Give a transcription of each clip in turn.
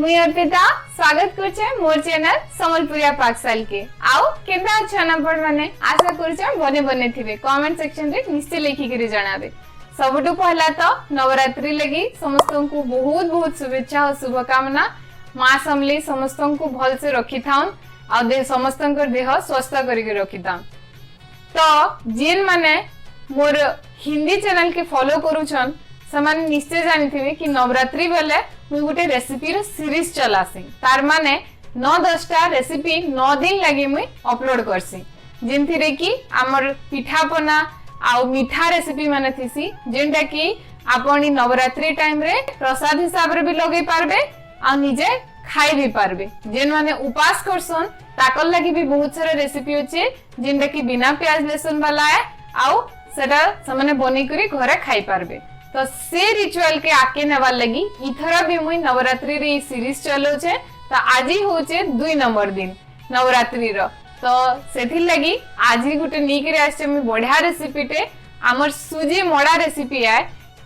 मुई अर्पिता स्वागत करछे मोर चैनल समलपुरिया पाकशाल के। आओ केबे अच्छा पड़ माने आशा करछे बने बने थिबे। कमेंट सेक्शन रे निश्चय लिखि करी जणाबे। सबटु पहला तो नवरात्रि लगी समस्तन को बहुत बहुत शुभेच्छा और शुभकामना। मां समली समस्तन को भल से रखी थाउन आ दे समस्तन को देह स्वस्थ करके रखी थाउन। तो जिन माने मोर हिंदी चैनल के फॉलो करूछन समान निश्चय जानी थी कि नवरात्रि बेले मुझे गोटे रेसिपी रो सीरीज चलासी। तार माने 9-10टा रेसिपी 9 दिन लगी मुई अपलोड करसी। जिनथिरे कि हमर पिठापना आ मीठा रेसिपी माने थीसी जेंटा कि आपनी नवरात्रि टाइम रे प्रसाद हिसाब रे भी लगे पारबे आ निजे खाई भी पारबे। जेन माने उपास करसन ताकल लगी भी बहुत सारा रेसिपी होचे जेंटा कि बिना प्याज लहसुन वाला है आउ सेटा समने बनी करी घरे खाई पारबे। तो से रिचुअल के आके नेवार लगी इथरा भी मुई नवरात्रि रे सीरीज चलो छे। तो आज ही होचे 2 नंबर दिन नवरात्रि रो। तो सेथि लगी आज ही गुटे नी करे आछे मुई बढ़िया रेसिपी टे हमर सुजी मोड़ा रेसिपी है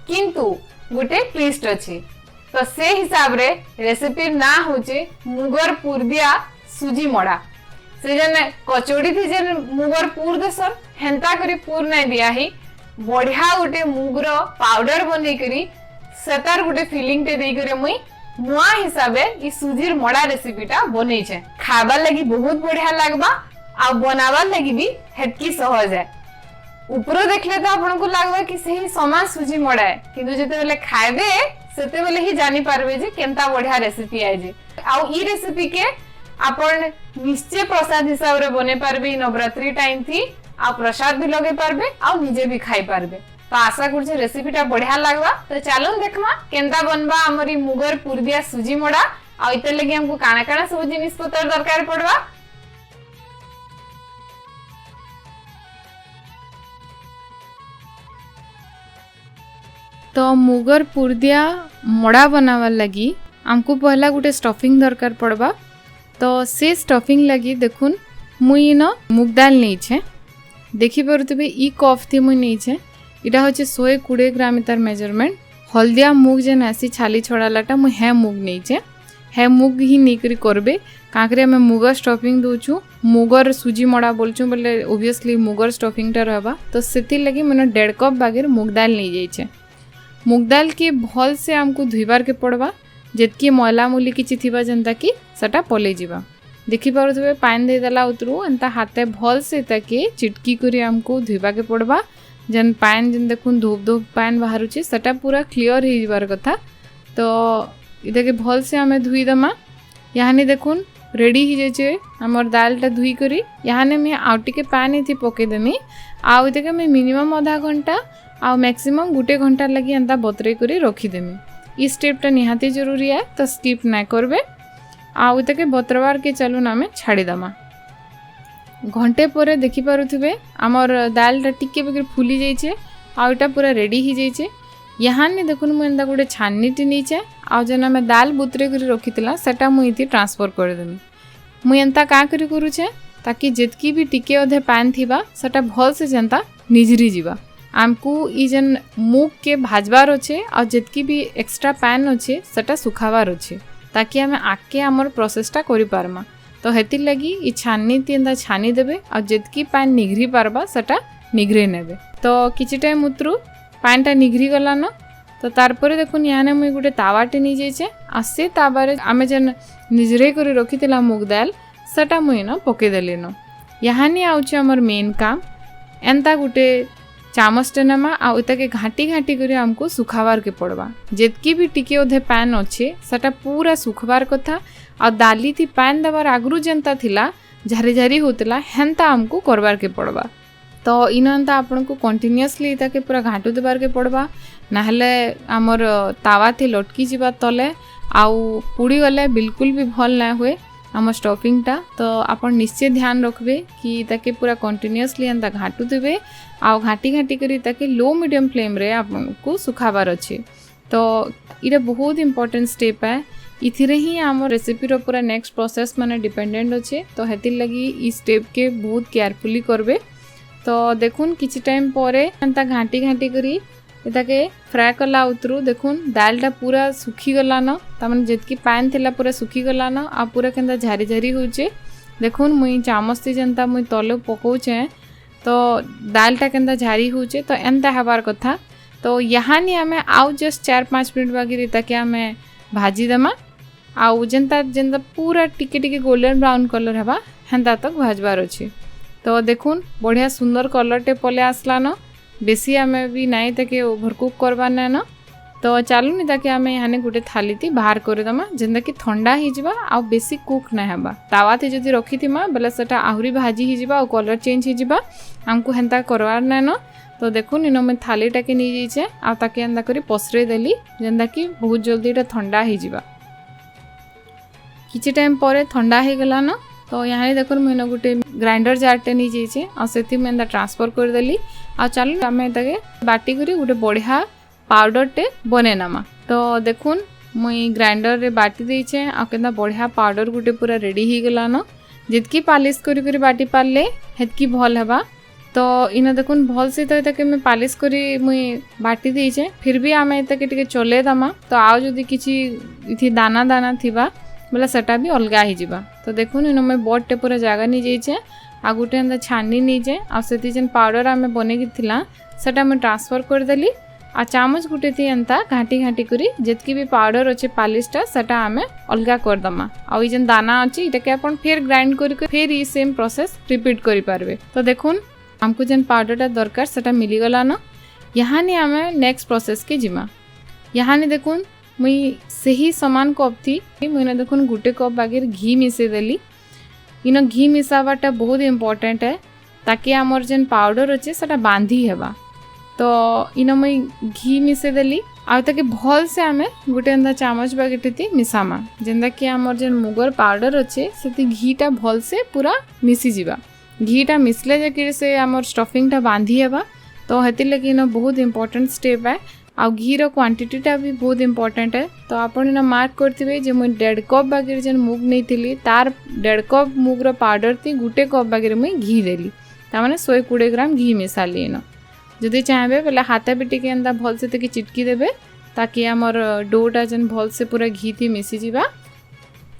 किंतु गुटे ट्विस्ट अछि। तो से हिसाब रे रेसिपी ना होचे मुगर पुरदिया सुजी मोड़ा। से जन कचौड़ी थी जे मुगर पुर देसन हेंता करी पुर नै दिया ही बढ़िया गोटे मुगर पाउडर बनै करी सेतार गोटे फीलिंग टे देई करे मुई नुआ हिसाबे ई सुजीर मोड़ा रेसिपीटा बनै छे। खाबा लगी बहुत बढ़िया लागबा आ बनावा लगी भी हेतकी सहज है। ऊपर देखले तो आपन को लागबा कि सही समान सुजी मोड़ा है किंतु जते बेले खाइबे सेते बेले ही जानि पारबे जे केनता बढ़िया रेसिपी आइ जे। आ ई रेसिपी के आपन निश्चय प्रसाद हिसाब रे बने पारबे नवरात्रि टाइम थी आ प्रसाद भी लगे पारबे आ निजे भी खाई पारबे। तो आशा करछे रेसिपीटा बढ़िया लागबा। तो चलो देखमा केनता बनबा हमरी मुगर पुरदिया सुजी मोड़ा आ इते लगी हमको काना काना सब जिनिस पत्र दरकार पड़बा। तो मुगर पुरदिया मोड़ा बनावा लगी हमको पहला गोटे स्टफिंग दरकार पड़बा। तो से स्टफिंग लगी देखुन मुई न मुग दाल नहीं छे देखि पारुथिबे ई कप थी मुई नहीं छे। इटा होचे 120 ग्राम तार मेजरमेंट। हल्दिया मुग जेन आसी छाली छड़ालाटा मुई हे मुग नहीं छे हे मुग ही नहीं करी करबे काकरे में मुगर स्टफिंग दोछु मुगर सुजी मोड़ा बोलछु बोले ओबियसली मुगर स्टफिंग टा रहबा। तो सेति लगी मैंने 1.5 कप बागेर मुग दाल नहीं जाई छे। मुग दाल के भल से हमको धुईबार के पड़वा जेतकी मैला मूली किछि थिबा जनता कि सटा पले जीवा। देखि पारुथबे पानी दे देला उतरू एंता हाथे भल से ताके चिटकी करी हमको धुईबा के पड़वा। जन पानी जन देखुन धूप धूप पानी बाहर छे सटा पूरा क्लियर हो जीवार कथा। तो इदा के भल से हमें धुई दमा। यानी देखुन रेडी हो जाए हमर दालटा धुई करी यानी मैं आउ टिके पानी थी पके देमी आउ इदा के मैं मिनिमम आधा घंटा आ मैक्सिमम 1 घंटा लगी एंता बतरे करी रखी देमी। ई स्टेपटा निहाती जरूरी है तो स्किप ना करबे। आउ तके बतरवार के चलू ना में छाड़ी दमा। घंटे परे देखि पारुथिबे हमर दाल टा टिके बगर फुली जाई छे आउ एटा पूरा रेडी ही जाई छे। यहाँ ने देखुन मु एंदा गोटे छाननीटी नी छे आउ जेना में दाल बुतरे करी रखितला सेटा मु इति ट्रांसफर कर देमी। मु एंता का करी करू छे ताकि जेतकी भी टिके अधे पानी थिबा सेटा भल से जनता निजरी जीवा। आमको ई जन मुग के भाजबार अच्छे और जितकी भी एक्स्ट्रा पैन अच्छे सेटा सुखावार अच्छे ताकि आम आके आमर प्रोसेसटा करि पारमा। तो हेति लगी ई छानी तींदा छानी देबे और जितकी पैन निगरी पारबा सेटा निगरे नेबे। तो किछि टाइम उतरू पैनटा निगरी गला न तो तारपरे देखुन याने मुई गोटे तावाटे नि जाइछे आ से तावारे आमे जन निजरे करि रखितिला मुग दाल सेटा मुई न पके देली न। यानी आउछ हमर मेन काम एंता गोटे चामचटे नमा आ के घाटी घाटी करी हमको सुखावार के पड़वा। जेतकी भी टिके ओधे पैन अच्छे सेटा पूरा सुखवार कथा आ दाली थी पैन देवार आगरू जनता थिला झारी झारी होतला हेंता हमको करवार के पड़वा। तो इनता आपन को कंटिन्यूअसली के पूरा घाटू देवार के पड़वा नाहले हमर तावा थी लटकी जीवा तले आउ पुड़ी गले बिल्कुल भी भल ना हुए आम स्टफिंगटा। तो आपन निश्चय ध्यान रखबे कि ताके पूरा कंटिन्यूअसली एंता घाटू देबे आ घाटी घाटी करी ताके लो मीडियम फ्लेम रे आपको सुखाबार अच्छे। तो इटा बहुत इंपोर्टेंट स्टेप है इथिरे ही आम रेसिपीर पूरा नेक्स्ट प्रोसेस माने डिपेंडेंट अच्छे। तो हेति लगी ई स्टेप के बहुत केयरफुली करबे। तो देखुन किछि टाइम परे एंता घाटी घाटी करी इताके फ्राए कला उतरू देखुन दालटा पूरा सुखी गलान ताମାନେ ଯେତିକି ପାଣି ଥିଲା पूरा सुखी गलान आ पूरा केंदा झारी झारी होचे देखुन मुई चामच से जनता मुई तले पकोचे तो दालटा केंदा झारी होचे तो एंता हबार कथा तो यहानी हमें आउ जस्ट 4-5 मिनट बाकी ताकि हमें भाजी देमा आउ जेंता जेंता पूरा टिके टिके गोल्डन ब्राउन कलर हवा हेंता तक भाजबार अच्छे तो देखुन बढ़िया सुंदर कलरटे पले आसलान बेसी आम भी नाई ताके ओभरकुक करबार ना न तो चलुनी ताकि आम यहाँ गोटे थाली थी बाहर करदेमा जेनता कि ठंडा हो आउ बेसी कुक ना हेबा तावा थी जदि रखिथिमा बेले सेटा आहुरी भाजी हो आ कलर चेंज हो आमको हेंता करवार ना न तो देखुन इन मैं थालीटा के नहीं जाइए आ ताके एंता करी पसरे देली जेनता कि बहुत जल्दी एटा ठंडा हो किछि टाइम पर ठंडा हो गला न तो यहाँ देखो मुझे गोटे ग्राइंडर जारटे नहीं जाइए आ से मैं ट्रांसफर करदेली आ चलो आम बाटी करी गोटे बढ़िया पाउडरटे बनेनामा तो देखुन मुई ग्राइंडर रे बाटी देचे आ केंदा बढ़िया पाउडर गोटे पूरा रेडी हो गला न जितकी पालिश करी बाटी पारले हेतकी भल हेबा तो इना देखुन भल से तो इताके मैं पालिश करी मुई बाटी देचे फिर भी आम इताके टिके चले दमा तो आउ जदि किछि इथि दाना दाना थिबा बोला सेटा भी अलगा ही जिबा तो देखुन इन मैं बडटे पूरा जगह नहीं जाइए आ गोटे एंता छानी नहीं जाए आ सेति जेन पाउडर आम बनेकी थिला सेटा मैं ट्रांसफर करदेली आ चामच गुटे थी एंता घाटी घाटी करी जितकी भी पाउडर अच्छे पालिशटा सेटा आम अलगा करदमा आ जेन दाना अच्छे इटाके अपन फिर ग्राइंड करके फिर ये सेम प्रोसेस रिपीट करि पारबे तो देखुन हमको जेन पाउडरटा दरकार सेटा मिली गला न यहाँ नहीं आम नेक्स्ट प्रोसेस के जिमा यहाँ नहीं देखुन मुई सही समान कप थी मुझे देखुन गोटे कप बागे घी मिसे देली इन घी मिसावाटा बहुत इम्पोर्टेंट है ताकि आमर जेन पाउडर अच्छे सेटा बांधी हेबा तो इन मुई घी मिसे देली आ ताके भल से आमे गोटे एंता चामच बागेटे थी मिसामा जेंदा कि आमर जेन मुगर पाउडर अच्छे से घीटा भल से पूरा मिसी जीवा घीटा मिसले जाकि से आमर स्टफिंगटा बांधी हेबा तो हेति लगे इन बहुत इंपोर्टेंट स्टेप है आ घी रो क्वांटिटीटा भी बहुत इंपोर्टेंट है तो आपण इन मार्क करथिबे जे मुई 1.5 कप बागे जेन मूग नहीं थिली तार 1.5 कप मूग रो पाउडर थी गोटे कप बागे मुई घी देली ता माने 120 ग्राम घी मिसाली इन जदि चाहबे बोले हाथा भी टिके एंता भल से तके चिटकी देबे ताकि हमर डोटा जेन भल से पूरा घी थी मिसी जीवा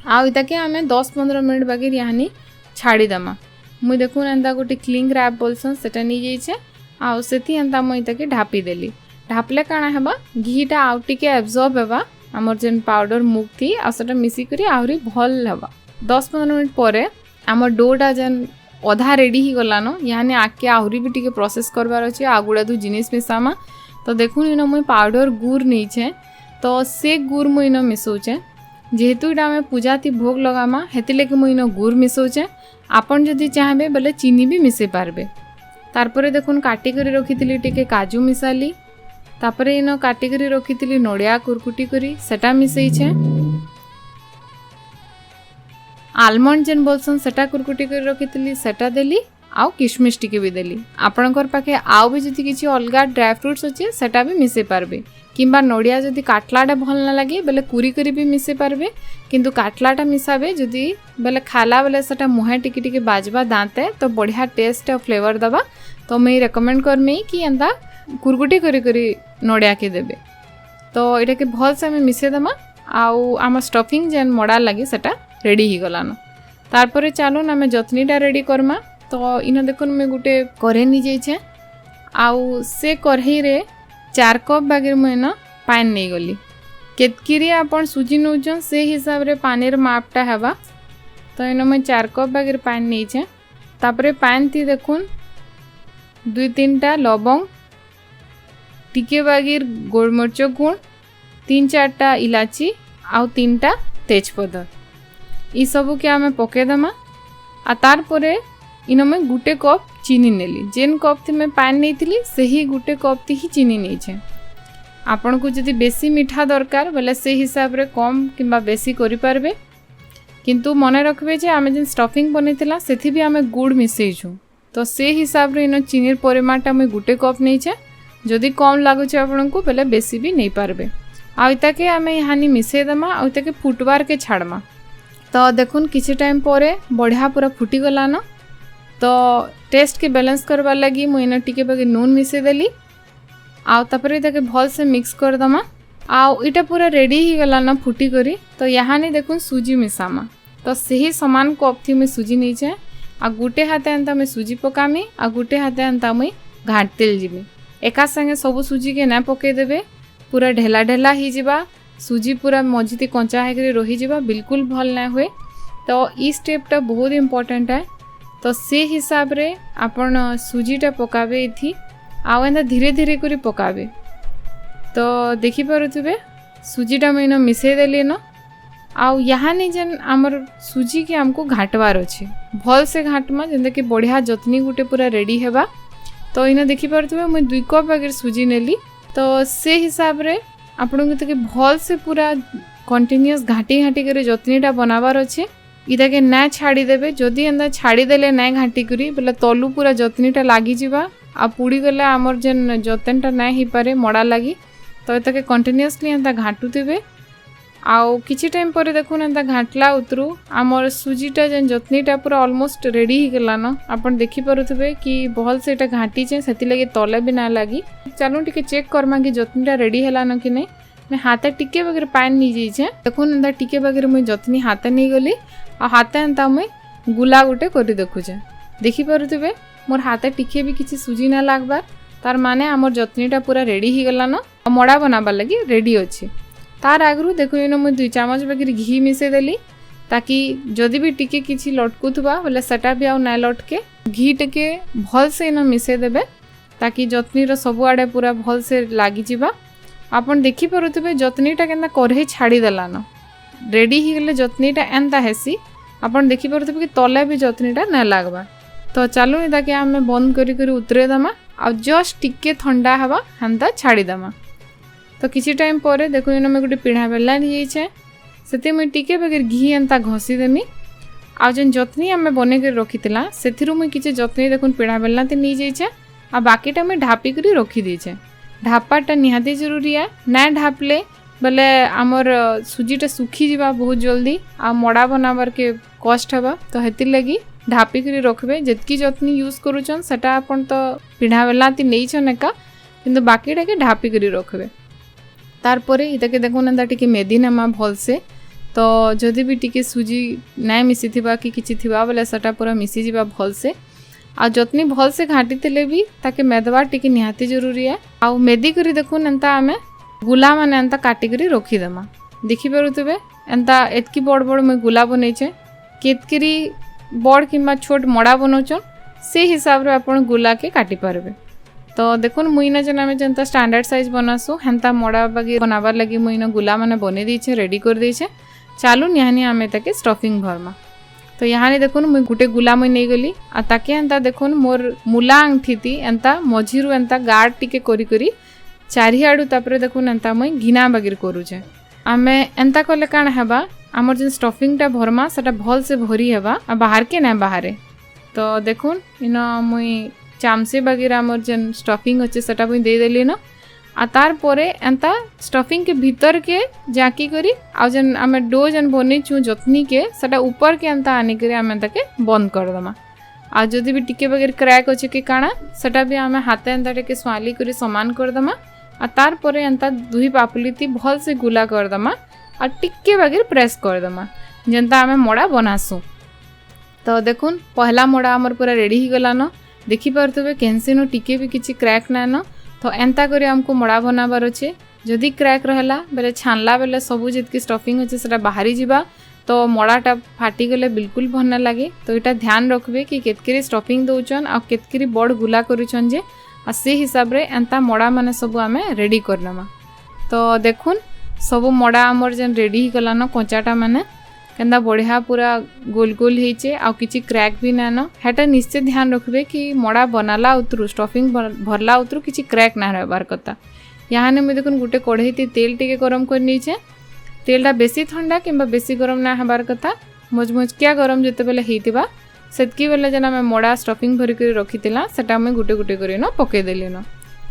आ इताके हमें 10-15 मिनट बागे यानी छाड़ी दमा मुई देखुन एंता गोटे क्लिंग रैप बोलसन सेटा नहीं जाइए आ सेति एंता मुई ताके ढापी देली ढापले काଣା हेबा घीटा आउ टिके एब्जॉर्ब हेबा हमर जेन पाउडर मूग थी आ सेटा मिसी करी आहुरी भल हेबा 10-15 मिनट परे हमर डोटा जेन अधा रेडी ही गलानो यानी आके आहुरी भी टिके प्रोसेस करबार अछि आगुडा दु जिनिस मिसामा तो देखुन इन मुई पाउडर गुड़ नहीं छे तो से गुड़ मुई इन मिसौचे जेहेतु इटा में पूजा थी भोग लगामा हेति लेके मुई इन गुड़ मिसौचे आपन जदि चाहबे बोले चीनी भी मिसे पारबे तारपरे देखुन काटी करी रखिथिली टिके काजू मिसाली तापरे इन काटी करी रखिथिली नडिया कुरकुटी करी सेटा मिसई छे आलमंड जेन बोलसन सेटा कुरकुटी कर रखिथिली सेटा देली आउ किशमिश टिके भी देली आपणकर पाखे आउ भी जदि किछि अलगा ड्राई फ्रूट्स अछि सेटा भी मिसे पारबे किंबा नडिया जदि काटलाटा भल ना लागे बेले कुरी करी भी मिसे पारबे किंतु काटलाटा मिसाबे जदि बेले खाला बेले सेटा मुहे टिके टिके बाजबा दांते तो बढ़िया टेस्ट और फ्लेवर दबा तो मैं रेकमेंड करमी कि एंता कुरकुटी करी करी नडिया के देबे तो एटा के भल से हमें मिसे दमा आउ आम स्टफिंग जेन मडा लगे सेटा रेडी ही गलान तारपरे चालून आम जतनीटा रेडी करमा तो इन देखुन मैं गोटे कढ़ई नहीं जाइए आउ से कढ़ई रे 4 कप बागे मुझे पानी नहीं गली केतकीरी आपन सुजी नौचन से हिसाब रे पानी मापटा हेबा तो इन मैं 4 कप बागे पानी नहीं छे तापरे पानी थी देखुन 2-3टा लवंग टिके बागे गोलमरिच गुण 3-4टा इलाची आउ 3टा तेजपत्ता ई सबू के आम पकेदमा आ तार परे इन में गोटे कप चीनी नेली जेन कप थी मैं पानी नहीं थी से ही गोटे कप थी ही चीनी नहीं छे आपन को जदि बेसी मीठा दरकार बोले से हिसाब रे कम किंबा बेसी करि पारबे किंतु मने रखबे जे आमे जेन स्टफिंग बनेतिला सेथि भी आमे गुड़ मिसेइछु तो से हिसाब रे इन चीनीर परिमाणटा मैं गोटे कप नहीं छे जदि कम लागुचे आपन को बोले बेसी भी नहीं पारबे आ इताके आमे हानि मिसे दमा आ इताके फुटवार के छाड़मा तो देखुन किसी टाइम परे बढ़िया पूरा फुटी गला न तो टेस्ट के बैलेंस करवार लगी मुझे टिके बागे नून मिसे देली आउ तापर इताके भल से मिक्स कर दमा। आउ इटा पूरा रेडी ही गला न फुटी करी। तो यहाँ नहीं देखुन सूजी मिसामा। तो सही समान कप थी मैं सूजी नहीं छे। आ गुटे हाथे एंता मैं सूजी पकामी आ गुटे हाथे एंता मैं घाटतेल जीमी। एका संगे सब सूजी के ना पके देबे पूरा ढेला ढेला ही जिबा। सूजी पूरा मझीती कंचा है रही जिबा बिल्कुल भल ना हुए। तो ई स्टेपटा बहुत इम्पोर्टेंट है। तो से हिसाब रे आपण सूजीटा पकाबे इथि आउ एंता धीरे धीरे करी पकाबे। तो देखि पारुथिबे सूजीटा मैं मिसई देली न। आउ यहाँ नहीं जेन आमर सूजी के हमको घाटवार अच्छे भल से घाटमा जेंता कि बढ़िया जतनी गुटे पूरा रेडी हेबा। तो इना देखि पारुथिबे मैं 2 कप अगर सूजी नेली। तो से हिसाब रे आपन के भल से पूरा कंटिन्यूअस घाटी घाटी करे जतनीटा बनाबार अच्छे। इदा के ना छाड़ी देबे। जदि एंदा छाड़ी देले ना घाटी करी बोले तलू पूरा जतनीटा लागी जिबा आ पुड़ी गले आमर जेन जतनटा ना ही पारे मड़ा लागी। तो एता के कंटिन्यूअसली एंता घाटुथिबे। आउ किछि टाइम पर देखुन एंता घाटला उतरू आमर सूजीटा जेन जतनीटा पूरा ऑलमोस्ट रेडी ही गला न। आपण देखि पारुथिबे कि भल से एटा घाटी छे सेति लगे तले भी ना लागी। चलो टिके चेक करमा कि जतनीटा रेडी हैला न कि नै। मैं हाथे टिके बगैर पानी नहीं जाई छे। देखुन एंता टिके बगैर मैं जतनी हाथे नहीं गली आ हाथे एंता मैं गुला गुटे करी देखु छे। देखि पारुथिबे मोर हाथे टिके भी किछि सूजी ना लागबार तार माने आमर जतनीटा पूरा रेडी ही गला न। मड़ा बनाबा लगी रेडी अच्छे। तार आगरू देखो इन मुझे 2 चामच बगैर घी मिसई देली ताकि जदि भी टिके किछि लटकुथबा बोले सेटा भी आउ ना लटके। घी टिके भल से इन मिसई देबे ताकि जतनीर सब आड़े पूरा भल से लागी जिबा। आपन देखि पारुथिबे जतनीटा केनता करही छाड़ी देला न। रेडी ही गले जतनीटा एंता हेसी आपन देखि पारुथिबे कि तले भी जतनीटा ना लागबा। तो चलो इदा के हमें बंद करी करी उतरे दमा आ जस्ट टिके ठंडा हवा हेंता छाड़ी दमा। तो किसी टाइम पर देखो इन मैं गोटे पीढ़ा बेला नहीं जाइए से मुझे टिके बगैर घी एंता घसी देमी। आ जेन जतनी आम बन कर रखी से मुझे किसी जतनी देखुन पीढ़ा बेलना नहीं जाइए आ बाकीटा मुझे ढापी कर रखी दीचे। ढापाटा निहाती जरूरी है ना ढापले बोले आमर सूजीटा सुखी जावा बहुत जल्दी आ मड़ा बनाबार के कष्ट हवा। तो हेतिर लगी ढापी कर रखबे। जितकी जतनी यूज करूछन सेटा आपन तो पीढ़ा बेलना नहीं छन एका किंतु बाकीटा के ढापी कर रखबे। तारपरे इताके देखुन एंता टिके मेदी नेमा भल से। तो जदि भी टिके सूजी ना मिसी थिबा कि किछि थिबा बोले सेटा पूरा मिसी जिबा भल से। आ जतनी भल से घाटी तेले भी ताके मेदवा टिके निहाती जरूरी है। आ मेदी करी देखुन एंता आमे गुला माने एंता काटी करी रखी देमा। देखि पारुथिबे एंता एतकी बड़ बड़ मैं गुला बनै छे। केतकरी बड़ किंबा छोट मड़ा बनौछन से हिसाब रे आपण गुला के काटी पारबे। तो देखुन मुइना जेन आमे जेंता स्टैंडर्ड साइज बनासु हेंता मड़ा बगे बनाबार लगी मुइना गुला माने बने दीछे रेडी कर दीछे। चालू निहानी आमे ताके स्टफिंग भरमा। तो यहाँ देखुन मुई गुटे गुला मुई नहीं गली आ ताके एंता देखुन मोर मुला अंगठी एंता मझीरु एंता गार्ड टिके करी करी चारिआडू तापरे देखुन एंता मुई घिना बगिर करूछे। आमे एंता कले काण हेबा आमर जेन स्टफिंगटा भरमा सेटा भल से भरी हेबा आ बाहर के ना बाहरे। तो देखुन इन मुई चामचे बगैर आमर जेन स्टफिंग अच्छे सेटा मुई दे देली न। आ तार परे एंता स्टफिंग के भीतर के जाकी करी आ जेन आमे डो जेन बनेचु जतनी के सेटा ऊपर के एंता आनी करी आमे ताके बंद कर दमा। आ जदि भी टिके बगैर क्रैक अच्छे कि काଣା सेटा भी आमे हाथे एंता टिके स्वाली करी समान कर दमा। आ तार परे एंता 2 पापुली ती भल से गुला कर दमा आ टिके बगैर प्रेस कर दमा जेंता आमे मड़ा बनासु। तो देखुन पहला मड़ा आमर पूरा रेडी ही गला न। देखि पारथबे केनसेनो टिके भी किछि क्रैक ना न। तो एंता करी हमको मड़ा बनाबार अच्छे। जदि क्रैक रहला बेले छानला बेले सबू जितकी स्टफिंग अच्छे सेटा बाहरी जिबा तो मड़ाटा फाटी गले बिल्कुल भल ना लगे। तो यहाँ ध्यान रखबे कि केतकरी स्टफिंग दौचन आ केतकरी बड़ गुला करूछन जे आ से हिसाब रे एंता मड़ा माने सब आमे रेडी करनमा। तो देखुन सब मड़ा आमर जेन रेडी ही गला न कंचाटा माने केंदा बढ़िया पूरा गोल गोल होइचे आ किछि क्रैक भी ना न। हेटा निश्चय ध्यान रखबे कि मड़ा बनाला उतरू स्टफिंग भरला उतरू किछि क्रैक ना रहबार कथा। यहाँ ने मैं देखुन गुटे कढ़ई तेल टिके गरम कर नीचे। तेलटा बेसी ठंडा किंबा बेसी गरम ना हबार कथा। मजमजकिया गरम जते बेले हेतिबा सेतकी बेले जेना मैं मड़ा स्टफिंग भरी कर रखितिला सेटा मैं गुटे गुटे करी न पके देली न।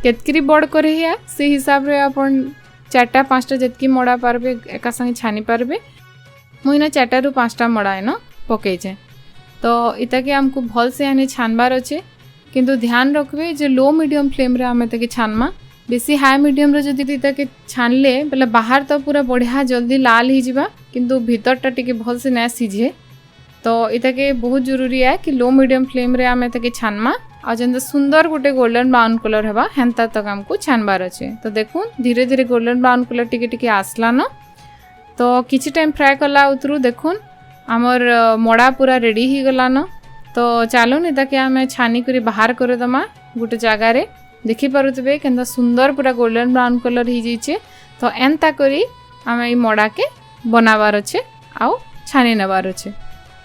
केतकरी बड़ कढ़ईया से हिसाब रे आपण 4टा 5टा जेतकी मड़ा पारबे एका संगे छानी पारबे। मुइना 4टा रु 5टा मड़ा न पकेइछे। तो इता के हमको भल से यानी छानबार अच्छे किंतु ध्यान रखबे जे लो मीडियम फ्लेम रे आमे ताके छानमा बेसी हाई मीडियम रे जदि के छानले बोले बाहर तो पूरा बढ़िया जल्दी लाल ही जिबा किंतु भीतरटा टिके भल से ना सिझे। तो इता के बहुत जरूरी है कि लो मीडियम फ्लेम रे आम के छानमा आ जेंता सुंदर गोटे गोल्डन ब्राउन कलर हेबा हेंता तक हमको छानबार अच्छे। तो देखून धीरे धीरे गोल्डन ब्राउन कलर टिके टिके आसला न। तो किछि टाइम फ्राए कला उतरू देखून आमर मोड़ा पूरा रेडी ही गला न। तो चलून इता के आम छानी करी बाहर कर दमा गोटे जगार देखि पारुतबे केंता सुंदर पूरा गोल्डन ब्राउन कलर ही जाइए। तो एंता करी आम ये मोड़ा के बनाबार अच्छे आउ छानी नेबार अच्छे।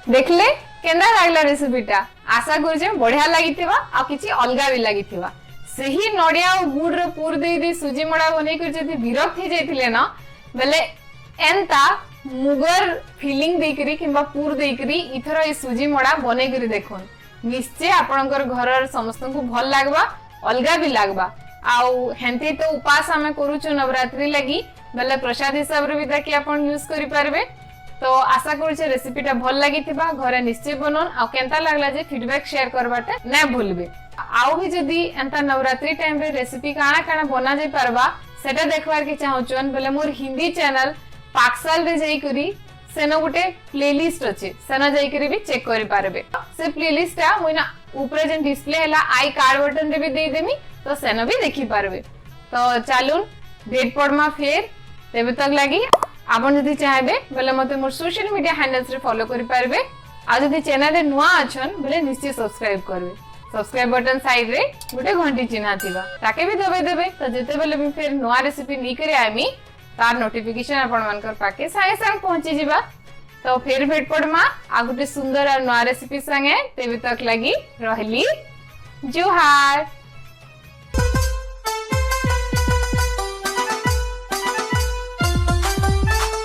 देखले केंदा लागला रेसिपीटा आशा करूचे बढ़िया लागिथिबा आ किछि अलगा भी लागिथिबा। सही नडिया और गुड़ रे पूर दे दे सुजी मड़ा बनै कर जति विरक्त हे जाइथिले न बेले एंता मुगर फीलिंग देकरी किंबा पूर देकरी इथरो ए सुजी मड़ा बनै करी देखोन निश्चय आपनकर घर समस्त को भल लागबा अलगा भी लागबा। आउ हेंती तो उपास हमें करूछु नवरात्रि लगी बेले प्रसाद हिसाब रे भी ताकि आपन यूज करि पारबे। तो आशा करूचे रेसिपीटा भल लागिथिबा घरे निश्चय बनन आ केंता लागला जे फीडबैक शेयर करबाटा नै भूलबे। आउ भी जदी एंता नवरात्रि टाइम रे रेसिपी काना काना बना जाय पारबा सेटा देखबार के चाहउचन बेले मोर हिंदी चैनल पाकसाल रे जाई करी सेनो गुटे प्लेलिस्ट अछि सेनो जाई करी भी चेक करि पारबे। से प्लेलिस्ट आ मोइना ऊपर जे डिस्प्ले हैला आई कार्ड बटन रे भी दे देमी तो सेनो भी देखि पारबे। तो चलून भेट पड़मा फेर तेबे तक लागी आपन जदि चाहबे बेले मते मोर सोशल मीडिया हैंडल्स रे फॉलो करि पारबे। आ जदि चैनल रे नुआ अछन बेले निश्चय सब्सक्राइब करबे। सब्सक्राइब बटन साइड रे गुटे घंटी चिन्ह थिबा ताके भी दबे देबे तो जेते बेले भी फेर नुआ रेसिपी नी करे आमी तार नोटिफिकेशन आपण मानकर पाके साए संग पहुंची जिबा। तो फेर भेट पड़मा आ गुटे सुंदर आ नुआ रेसिपी संगे तेबे तक लागी रहली जुहार।